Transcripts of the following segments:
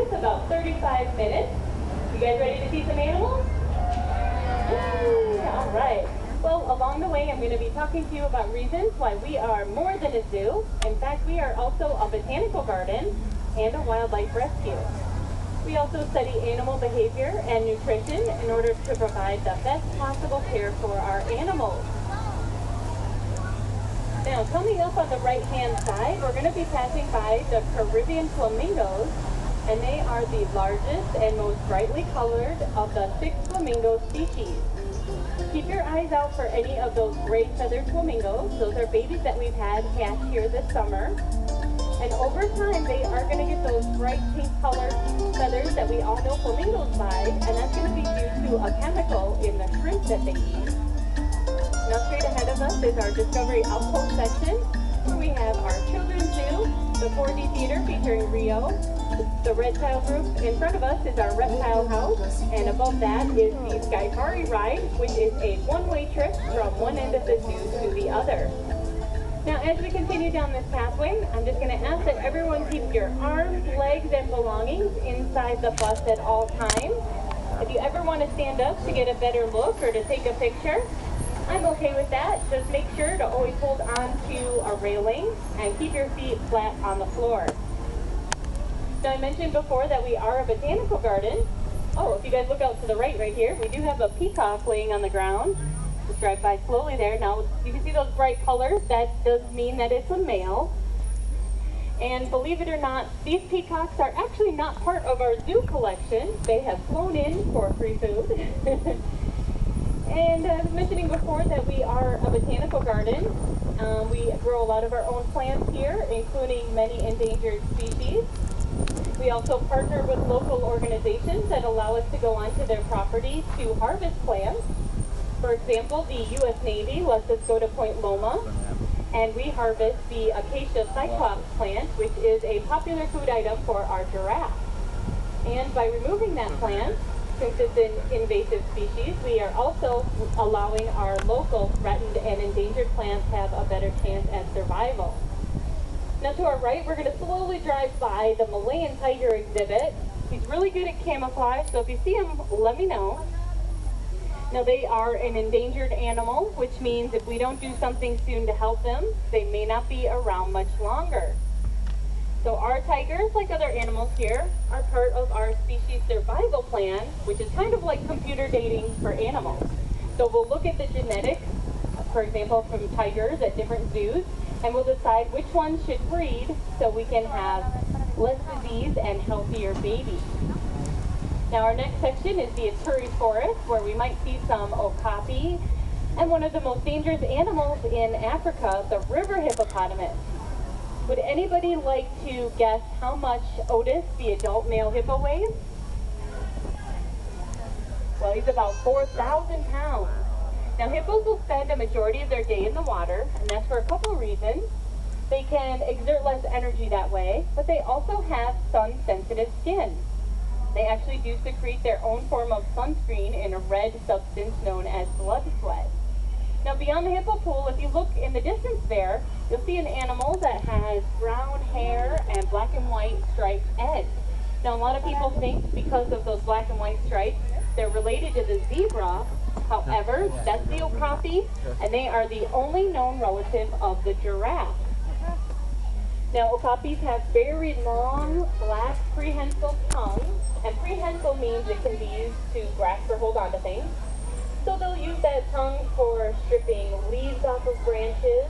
us about 35 minutes. You guys ready to see some animals? Yay! All right. Well, along the way, I'm going to be talking to you about reasons why we are more than a zoo. In fact, we are also a botanical garden and a wildlife rescue. We also study animal behavior and nutrition in order to provide the best possible care for our animals. Now, coming up on the right-hand side, we're going to be passing by the Caribbean flamingos, and they are the largest and most brightly colored of the 6 flamingo species. Keep your eyes out for any of those gray feathered flamingos. Those are babies that we've had hatch here this summer. And over time, they are going to get those bright pink colored feathers that we all know flamingos by, and that's going to be due to a chemical in the shrimp that they eat. Now straight ahead of us is our Discovery Outpost section, where we have our children's zoo, the 4D theater featuring Rio, the reptile group. In front of us is our reptile house, and above that is the Skyfari ride, which is a one-way trip from one end of the zoo to the other. Now, as we continue down this pathway, I'm just going to ask that everyone keep your arms, legs, and belongings inside the bus at all times. If you ever want to stand up to get a better look or to take a picture, I'm okay with that. Just make sure to always hold on to a railing and keep your feet flat on the floor. Now, I mentioned before that we are a botanical garden. Oh, if you guys look out to the right here, we do have a peacock laying on the ground. Just drive by slowly there. Now, you can see those bright colors. That does mean that it's a male. And believe it or not, these peacocks are actually not part of our zoo collection. They have flown in for free food. And I was mentioning before that we are a botanical garden. We grow a lot of our own plants here, including many endangered species. We also partner with local organizations that allow us to go onto their property to harvest plants. For example, the U.S. Navy lets us go to Point Loma, and we harvest the Acacia cyclops plant, which is a popular food item for our giraffe. And by removing that plant, since it's an invasive species, we are also allowing our local threatened and endangered plants have a better chance at survival. Now to our right, we're going to slowly drive by the Malayan tiger exhibit. He's really good at camouflage, so if you see him, let me know. Now they are an endangered animal, which means if we don't do something soon to help them, they may not be around much longer. So our tigers, like other animals here, are part of our species survival plan, which is kind of like computer dating for animals. So we'll look at the genetics, for example, from tigers at different zoos, and we'll decide which ones should breed so we can have less disease and healthier babies. Now our next section is the Ituri Forest, where we might see some okapi, and one of the most dangerous animals in Africa, the river hippopotamus. Would anybody like to guess how much Otis, the adult male hippo, weighs? Well, he's about 4,000 pounds. Now, hippos will spend a majority of their day in the water, and that's for a couple of reasons. They can exert less energy that way, but they also have sun-sensitive skin. They actually do secrete their own form of sunscreen in a red substance known as blood sweat. Now, beyond the hippo pool, if you look in the distance there, you'll see an animal that has brown hair and black and white striped eggs. Now, a lot of people think because of those black and white stripes, they're related to the zebra. However, that's the okapi, and they are the only known relative of the giraffe. Now, okapis have very long, black, prehensile tongues, and prehensile means it can be used to grasp or hold on to things. So they'll use that tongue for stripping leaves off of branches,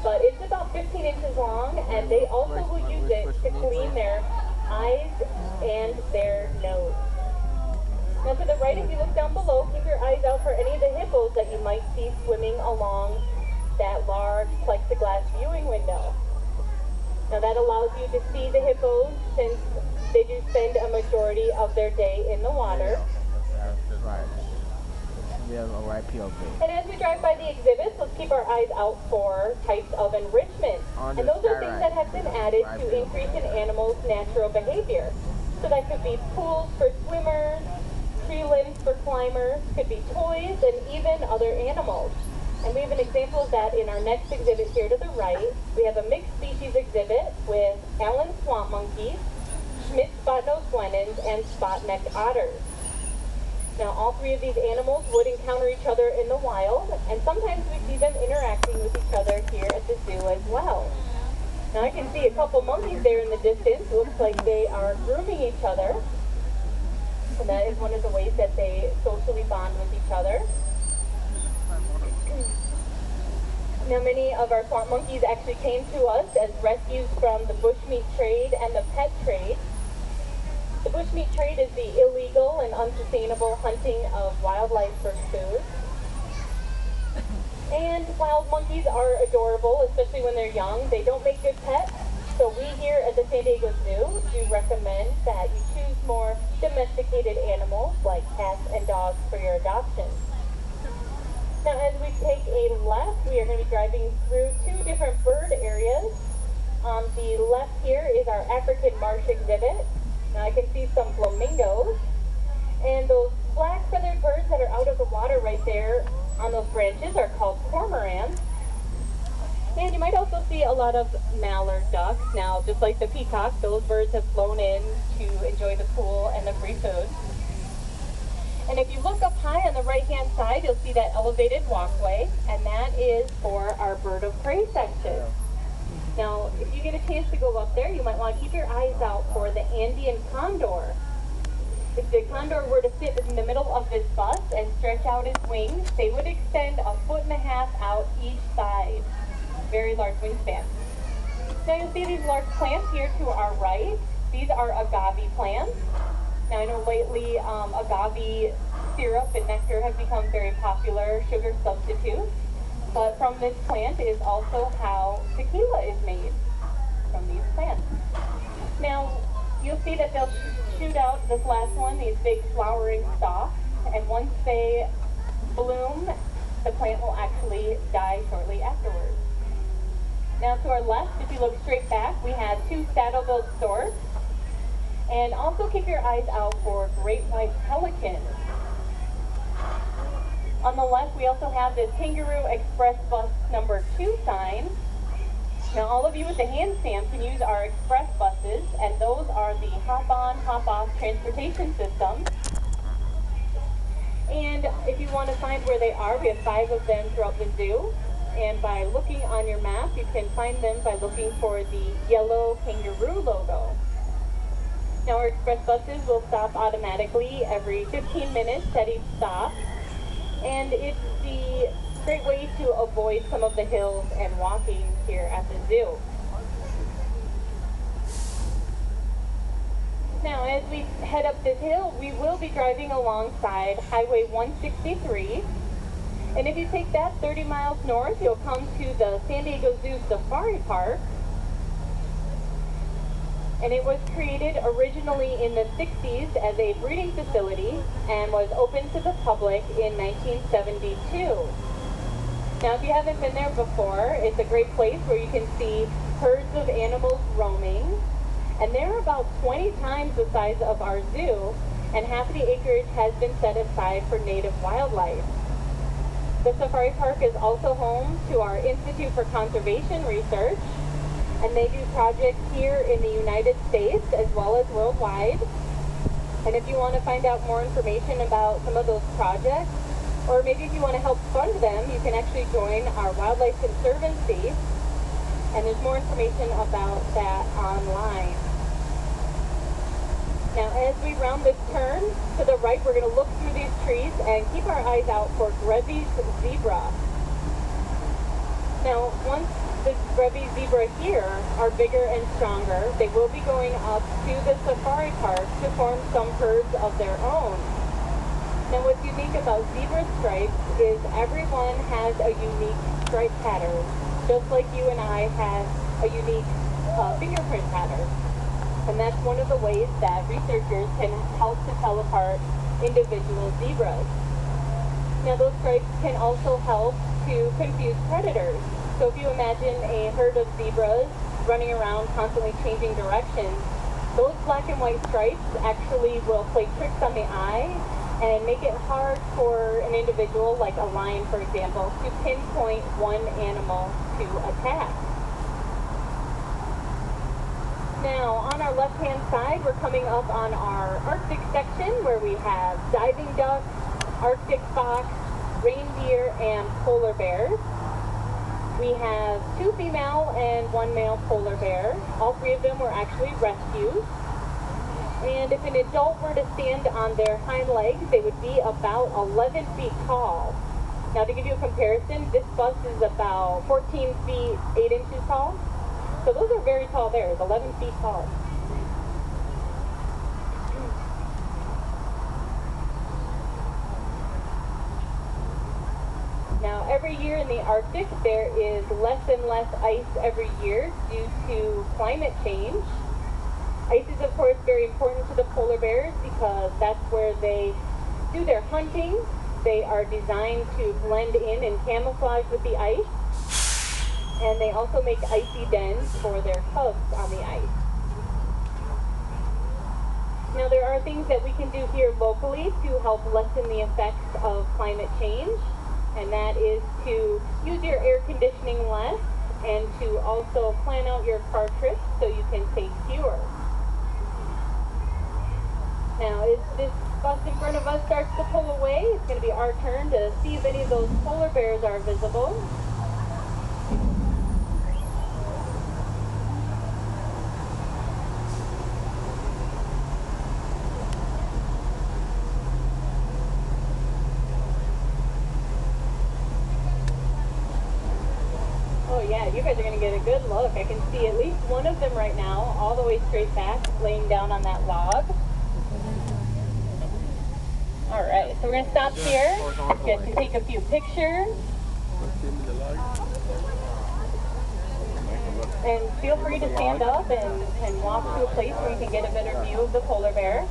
but it's about 15 inches long, and they also will use it to clean their eyes and their nose. Now to the right, if you look down below, keep your eyes out for any of the hippos that you might see swimming along that large plexiglass viewing window. Now that allows you to see the hippos since they do spend a majority of their day in the water. Right. We have a right POV. And as we drive by the exhibits, let's keep our eyes out for types of enrichment. And those are things that have been added to increase an animal's natural behavior. So that could be pools for swimmers, tree limbs for climbers, could be toys, and even other animals. And we have an example of that in our next exhibit here to the right. We have a mixed species exhibit with Allen swamp monkeys, Smith spot-nosed guenons, and spot-necked otters. Now, all three of these animals would encounter each other in the wild, and sometimes we see them interacting with each other here at the zoo as well. Now, I can see a couple monkeys there in the distance. Looks like they are grooming each other, and that is one of the ways that they socially bond with each other. Now, many of our swamp monkeys actually came to us as rescues from the bushmeat trade and the pet trade. The bushmeat trade is the illegal and unsustainable hunting of wildlife for food. And wild monkeys are adorable, especially when they're young. They don't make good pets, so we here at the San Diego Zoo do recommend that you choose more domesticated animals like cats and dogs for your adoption. Now, as we take a left, we are going to be driving through two different bird areas. On the left here is our African marsh exhibit. Now I can see some flamingos, and those black feathered birds that are out of the water right there on those branches are called cormorants. And you might also see a lot of mallard ducks. Now, just like the peacock, those birds have flown in to enjoy the pool and the free food. And if you look up high on the right-hand side, you'll see that elevated walkway, and that is for our bird of prey section. Now, if you get a chance to go up there, you might want to keep your eyes out for the Andean condor. If the condor were to sit in the middle of this bus and stretch out his wings, they would extend 1.5 feet out each side. Very large wingspan. Now you'll see these large plants here to our right. These are agave plants. Now I know lately agave syrup and nectar have become very popular sugar substitutes. But from this plant is also how tequila is made, from these plants. Now, you'll see that they'll shoot out this last one, these big flowering stalks, and once they bloom, the plant will actually die shortly afterwards. Now, to our left, if you look straight back, we have two saddle-billed storks, and also keep your eyes out for great white pelicans. On the left, we also have this Kangaroo Express Bus number 2 sign. Now, all of you with the hand stamp can use our express buses, and those are the hop-on, hop-off transportation system. And if you want to find where they are, we have 5 of them throughout the zoo. And by looking on your map, you can find them by looking for the yellow kangaroo logo. Now, our express buses will stop automatically every 15 minutes at each stop. And it's the great way to avoid some of the hills and walking here at the zoo. Now, as we head up this hill, we will be driving alongside Highway 163. And if you take that 30 miles north, you'll come to the San Diego Zoo Safari Park. And it was created originally in the 60s as a breeding facility and was opened to the public in 1972. Now, if you haven't been there before, it's a great place where you can see herds of animals roaming, and they're about 20 times the size of our zoo, and half the acreage has been set aside for native wildlife. The Safari Park is also home to our Institute for Conservation Research, and they do projects here in the United States as well as worldwide. And if you want to find out more information about some of those projects, or maybe if you want to help fund them, you can actually join our Wildlife Conservancy, and there's more information about that online. Now, as we round this turn to the right, we're going to look through these trees and keep our eyes out for Grevy's zebra. Now, once the Grevy zebra here are bigger and stronger, they will be going up to the safari park to form some herds of their own. Now, what's unique about zebra stripes is everyone has a unique stripe pattern, just like you and I have a unique fingerprint pattern. And that's one of the ways that researchers can help to tell apart individual zebras. Now, those stripes can also help to confuse predators. So if you imagine a herd of zebras running around constantly changing directions, those black and white stripes actually will play tricks on the eye and make it hard for an individual, like a lion for example, to pinpoint one animal to attack. Now, on our left-hand side, we're coming up on our Arctic section where we have diving ducks, Arctic fox, reindeer, and polar bears. We have 2 female and 1 male polar bear. All 3 of them were actually rescued. And if an adult were to stand on their hind legs, they would be about 11 feet tall. Now to give you a comparison, this bus is about 14 feet 8 inches tall. So those are very tall bears, 11 feet tall. Now every year in the Arctic there is less and less ice every year due to climate change. Ice is of course very important to the polar bears because that's where they do their hunting. They are designed to blend in and camouflage with the ice. And they also make icy dens for their cubs on the ice. Now there are things that we can do here locally to help lessen the effects of climate change. And that is to use your air conditioning less and to also plan out your car trips so you can save fuel. Now as this bus in front of us starts to pull away, it's going to be our turn to see if any of those polar bears are visible. Oh yeah, you guys are going to get a good look. I can see at least one of them right now, all the way straight back, laying down on that log. Alright, so we're going to stop here. You guys can take a few pictures. And feel free to stand up and walk to a place where you can get a better view of the polar bear.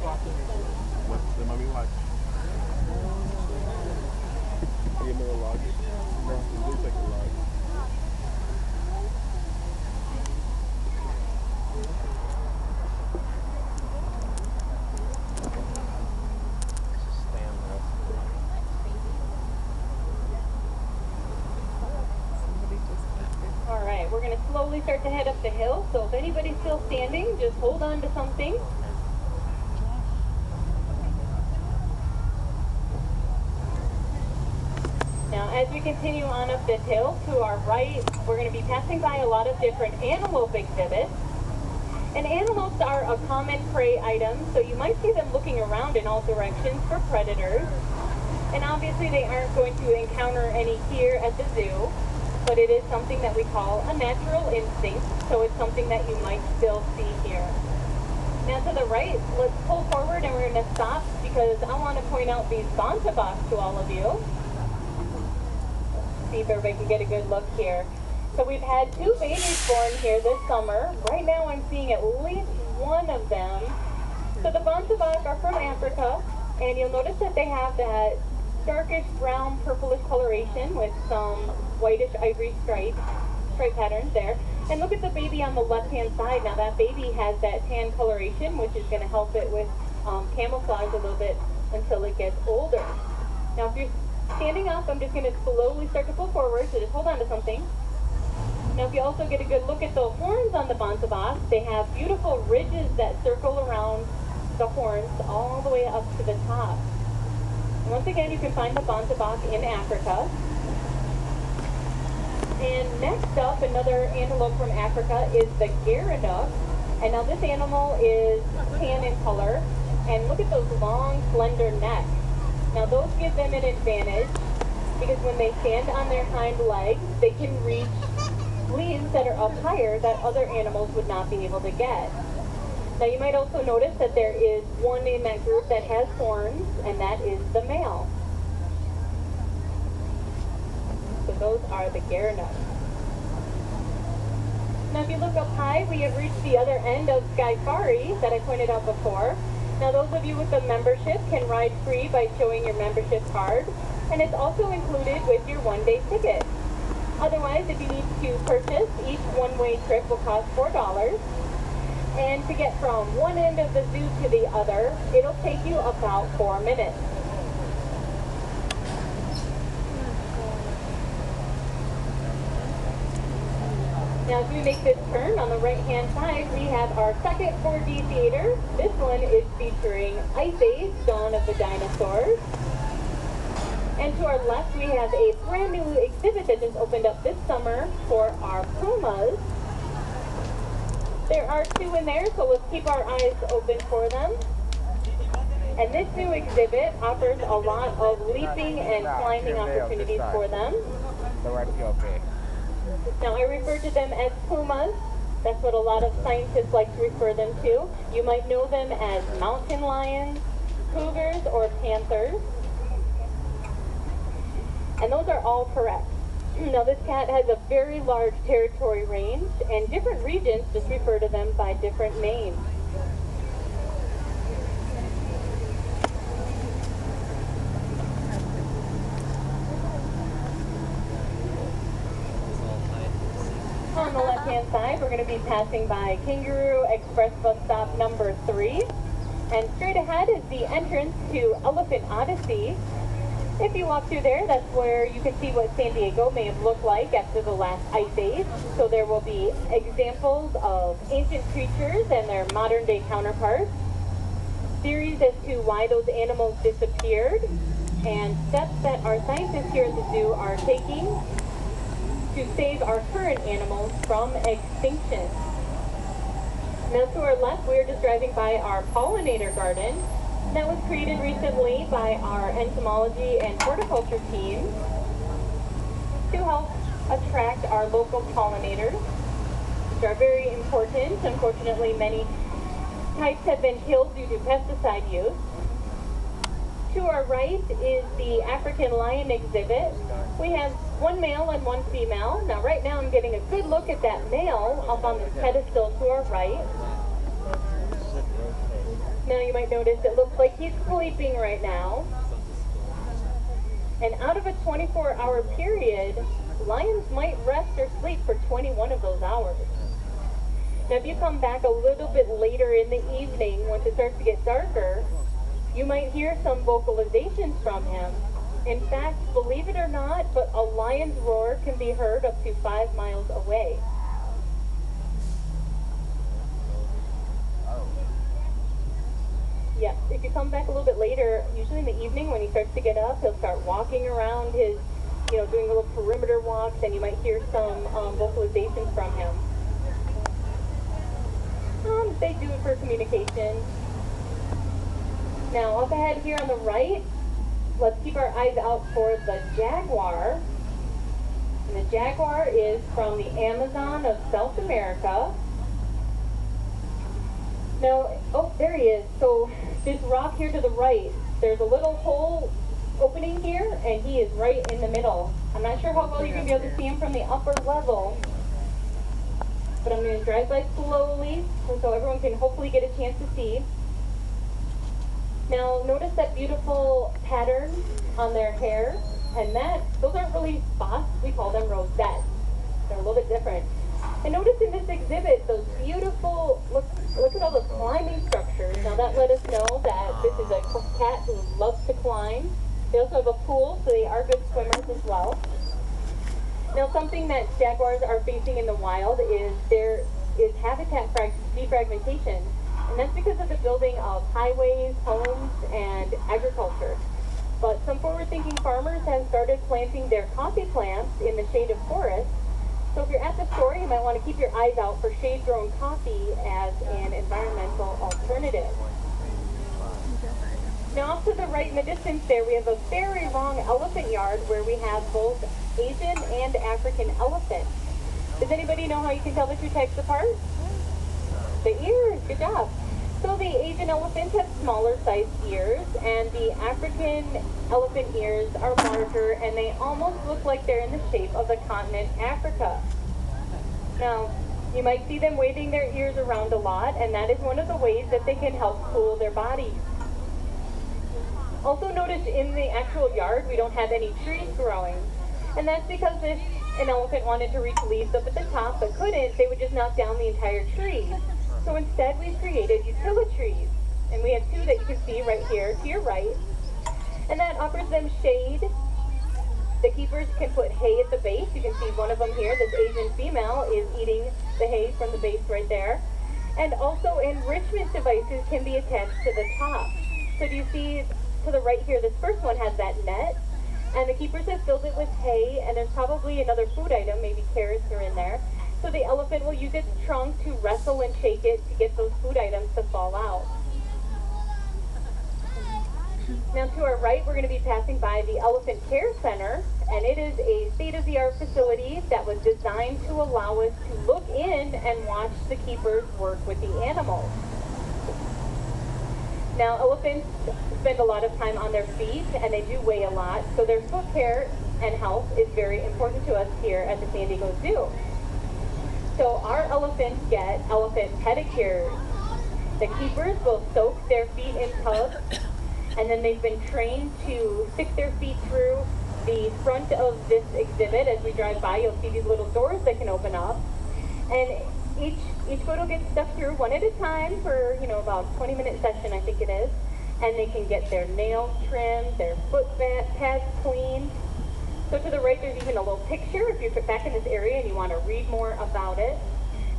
Alright, we're going to slowly start to head up the hill, so if anybody's still standing, just hold on to something. Now, as we continue on up this hill, to our right, we're going to be passing by a lot of different antelope exhibits. And antelopes are a common prey item, so you might see them looking around in all directions for predators. And obviously they aren't going to encounter any here at the zoo, but it is something that we call a natural instinct, so it's something that you might still see here. Now to the right, let's pull forward and we're going to stop because I want to point out these Bontebok to all of you. See if everybody can get a good look here. So we've had 2 babies born here this summer. Right now I'm seeing at least one of them. So the Bontebok are from Africa, and you'll notice that they have that darkish brown purplish coloration with some whitish ivory stripe patterns there. And look at the baby on the left hand side. Now that baby has that tan coloration, which is going to help it with camouflage a little bit until it gets older. Now if you're standing up, I'm just going to slowly start to pull forward, so just hold on to something. Now if you also get a good look at the horns on the Bontebok, they have beautiful ridges that circle around the horns all the way up to the top. Once again, you can find the Bontebok in Africa. And next up, another antelope from Africa is the Gerenuk. And now this animal is tan in color. And look at those long, slender necks. Now those give them an advantage because when they stand on their hind legs, they can reach leaves that are up higher that other animals would not be able to get. Now you might also notice that there is one in that group that has horns, and that is the male. So those are the Gerenuk. Now if you look up high, we have reached the other end of Skyfari that I pointed out before. Now those of you with the membership can ride free by showing your membership card, and it's also included with your one-day ticket. Otherwise, if you need to purchase, each one-way trip will cost $4. And to get from one end of the zoo to the other, it'll take you about 4 minutes. Now as we make this turn on the right-hand side, we have our second 4D theater. This one is featuring Ice Age, Dawn of the Dinosaurs. And to our left, we have a brand new exhibit that just opened up this summer for our pumas. There are two in there, so let's keep our eyes open for them. And this new exhibit offers a lot of leaping and climbing opportunities for them. Now I refer to them as pumas. That's what a lot of scientists like to refer them to. You might know them as mountain lions, cougars, or panthers. And those are all correct. Now this cat has a very large territory range, and different regions just refer to them by different names. On the left-hand side, we're going to be passing by Kangaroo Express bus stop number 3. And straight ahead is the entrance to Elephant Odyssey. If you walk through there, that's where you can see what San Diego may have looked like after the last ice age. So there will be examples of ancient creatures and their modern-day counterparts, theories as to why those animals disappeared, and steps that our scientists here at the zoo are taking to save our current animals from extinction. Now to our left, we're just driving by our pollinator garden. That was created recently by our entomology and horticulture team to help attract our local pollinators, which are very important. Unfortunately, many types have been killed due to pesticide use. To our right is the African lion exhibit. We have one male and one female. Now right now I'm getting a good look at that male up on this pedestal to our right. Now you might notice it looks like he's sleeping right now. And out of a 24-hour period, lions might rest or sleep for 21 of those hours. Now if you come back a little bit later in the evening, once it starts to get darker, you might hear some vocalizations from him. In fact, believe it or not, but a lion's roar can be heard up to 5 miles away. Yes, if you come back a little bit later, usually in the evening when he starts to get up, he'll start walking around his, doing little perimeter walks, and you might hear some vocalizations from him. They do it for communication. Now, up ahead here on the right, let's keep our eyes out for the jaguar. And the jaguar is from the Amazon of South America. Now, oh, there he is. So this rock here to the right, there's a little hole opening here, and he is right in the middle. I'm not sure how well you're going to be able to see him from the upper level, but I'm going to drive by slowly so everyone can hopefully get a chance to see. Now, notice that beautiful pattern on their hair, and those aren't really spots, we call them rosettes. They're a little bit different. And notice in this exhibit, those beautiful, look at all the climbing structures. Now that let us know that this is a cat who loves to climb. They also have a pool, so they are good swimmers as well. Now something that jaguars are facing in the wild is there is habitat defragmentation. And that's because of the building of highways, homes, and agriculture. But some forward-thinking farmers have started planting their coffee plants in the shade of forests. So if you're at the store, you might want to keep your eyes out for shade-grown coffee as an environmental alternative. Now off to the right in the distance there, we have a very long elephant yard where we have both Asian and African elephants. Does anybody know how you can tell the two types apart? The ears, good job. So the Asian elephant has smaller sized ears, and the African elephant ears are larger, and they almost look like they're in the shape of the continent Africa. Now, you might see them waving their ears around a lot, and that is one of the ways that they can help cool their bodies. Also notice in the actual yard, we don't have any trees growing. And that's because if an elephant wanted to reach leaves up at the top but couldn't, they would just knock down the entire tree. So instead, we've created utilitrees, and we have two that you can see right here to your right, and that offers them shade The keepers can put hay at the base. You can see one of them here. This Asian female is eating the hay from the base right there. And also enrichment devices can be attached to the top. So do you see to the right here, this first one has that net, and the keepers have filled it with hay, and there's probably another food item, maybe carrots are in there. So the elephant will use its trunk to wrestle and shake it to get those food items to fall out. Now to our right, we're going to be passing by the Elephant Care Center, and it is a state-of-the-art facility that was designed to allow us to look in and watch the keepers work with the animals. Now, elephants spend a lot of time on their feet, and they do weigh a lot, so their foot care and health is very important to us here at the San Diego Zoo. So our elephants get elephant pedicures. The keepers will soak their feet in tubs, and then they've been trained to stick their feet through the front of this exhibit. As we drive by, you'll see these little doors that can open up, and each foot will get stuck through one at a time for, about 20-minute session, I think it is, and they can get their nails trimmed, their foot pads cleaned. So to the right, there's even a little picture if you're back in this area and you want to read more about it.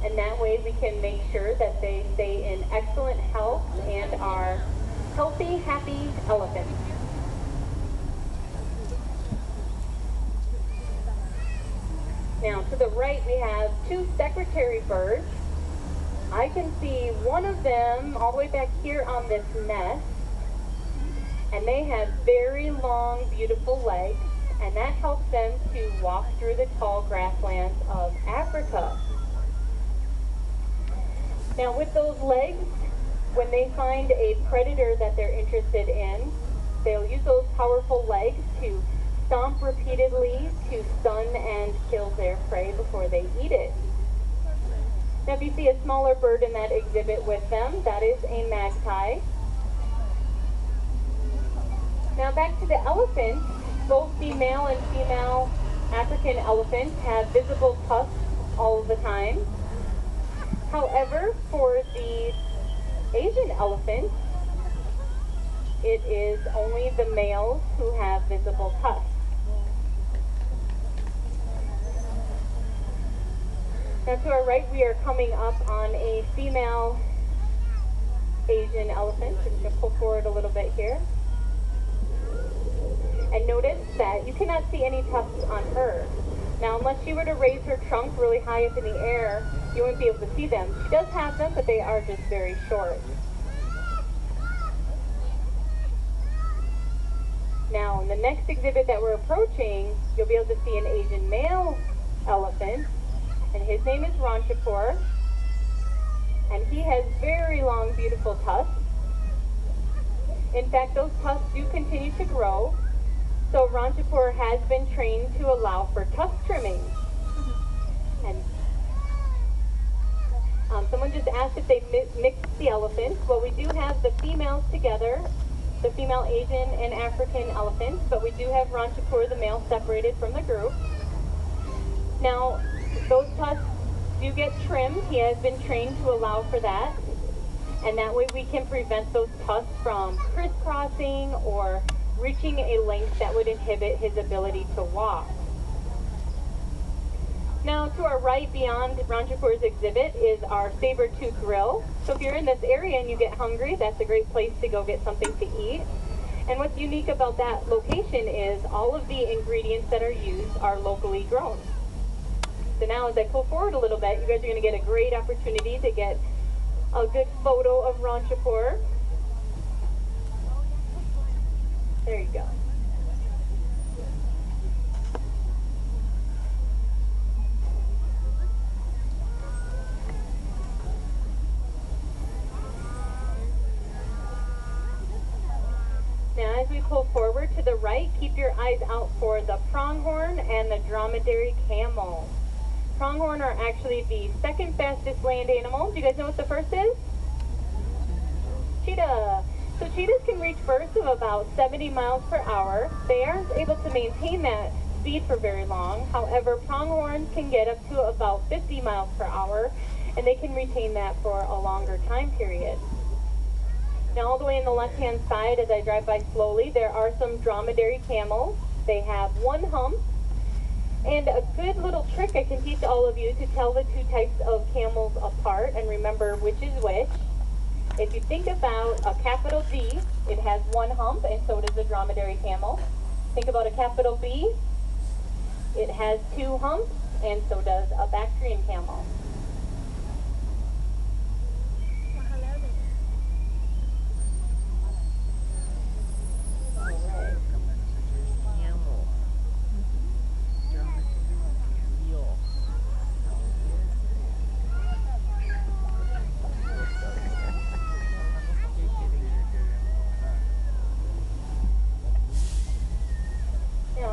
And that way we can make sure that they stay in excellent health and are healthy, happy elephants. Now to the right we have two secretary birds. I can see one of them all the way back here on this nest, and they have very long, beautiful legs, and that helps them to walk through the tall grasslands of Africa. Now with those legs, when they find a predator that they're interested in, they'll use those powerful legs to stomp repeatedly to stun and kill their prey before they eat it. Now if you see a smaller bird in that exhibit with them, that is a magpie. Now back to the elephant, both the male and female African elephants have visible tusks all the time. However, for the Asian elephant, it is only the males who have visible tusks. Now to our right, we are coming up on a female Asian elephant. I'm going to pull forward a little bit here. And notice that you cannot see any tusks on her. Now, unless she were to raise her trunk really high up in the air, you wouldn't be able to see them. She does have them, but they are just very short. Now, in the next exhibit that we're approaching, you'll be able to see an Asian male elephant, and his name is Ranchapur, and he has very long, beautiful tusks. In fact, those tusks do continue to grow, so Ranchapur has been trained to allow for tusk trimming. And someone just asked if they mixed the elephants. Well, we do have the females together, the female Asian and African elephants, but we do have Ranchapur, the male, separated from the group. Now, those tusks do get trimmed. He has been trained to allow for that, and that way we can prevent those tusks from crisscrossing or reaching a length that would inhibit his ability to walk. Now to our right, beyond Ranchapur's exhibit, is our Saber-Tooth Grill. So if you're in this area and you get hungry, that's a great place to go get something to eat. And what's unique about that location is all of the ingredients that are used are locally grown. So now as I pull forward a little bit, you guys are going to get a great opportunity to get a good photo of Ranchapur. There you go. Now as we pull forward to the right, keep your eyes out for the pronghorn and the dromedary camel. Pronghorn are actually the second fastest land animal. Do you guys know what the first is? Cheetah. So cheetahs can reach bursts of about 70 miles per hour. They aren't able to maintain that speed for very long. However, pronghorns can get up to about 50 miles per hour, and they can retain that for a longer time period. Now all the way on the left-hand side, as I drive by slowly, there are some dromedary camels. They have one hump. And a good little trick I can teach all of you to tell the two types of camels apart and remember which is which. If you think about a capital D, it has one hump, and so does a dromedary camel. Think about a capital B, it has two humps, and so does a Bactrian camel.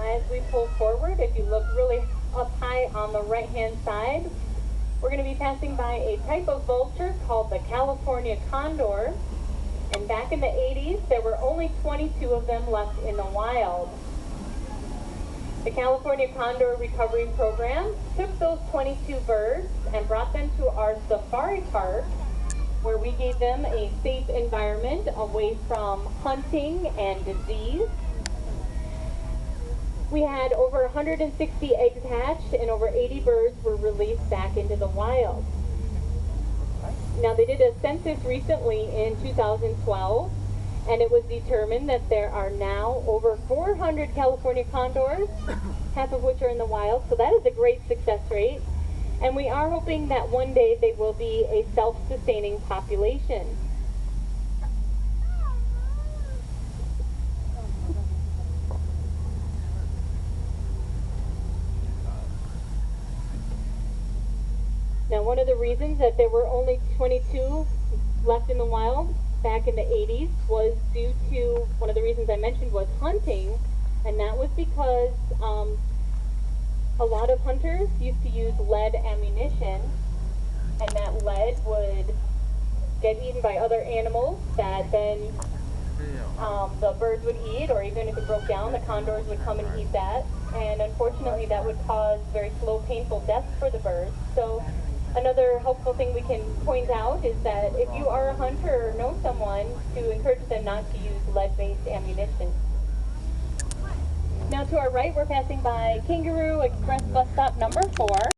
As we pull forward, if you look really up high on the right-hand side, we're going to be passing by a type of vulture called the California condor. And back in the 80s, there were only 22 of them left in the wild. The California Condor Recovery Program took those 22 birds and brought them to our safari park, where we gave them a safe environment away from hunting and disease. We had over 160 eggs hatched and over 80 birds were released back into the wild. Now, they did a census recently in 2012, and it was determined that there are now over 400 California condors, half of which are in the wild, so that is a great success rate. And we are hoping that one day they will be a self-sustaining population. Now, one of the reasons that there were only 22 left in the wild back in the 80s was due to, one of the reasons I mentioned was hunting, and that was because a lot of hunters used to use lead ammunition, and that lead would get eaten by other animals that then the birds would eat, or even if it broke down, the condors would come and eat that, and unfortunately that would cause very slow, painful deaths for the birds. So another helpful thing we can point out is that if you are a hunter or know someone, to encourage them not to use lead-based ammunition. Now to our right, we're passing by Kangaroo Express bus stop number 4.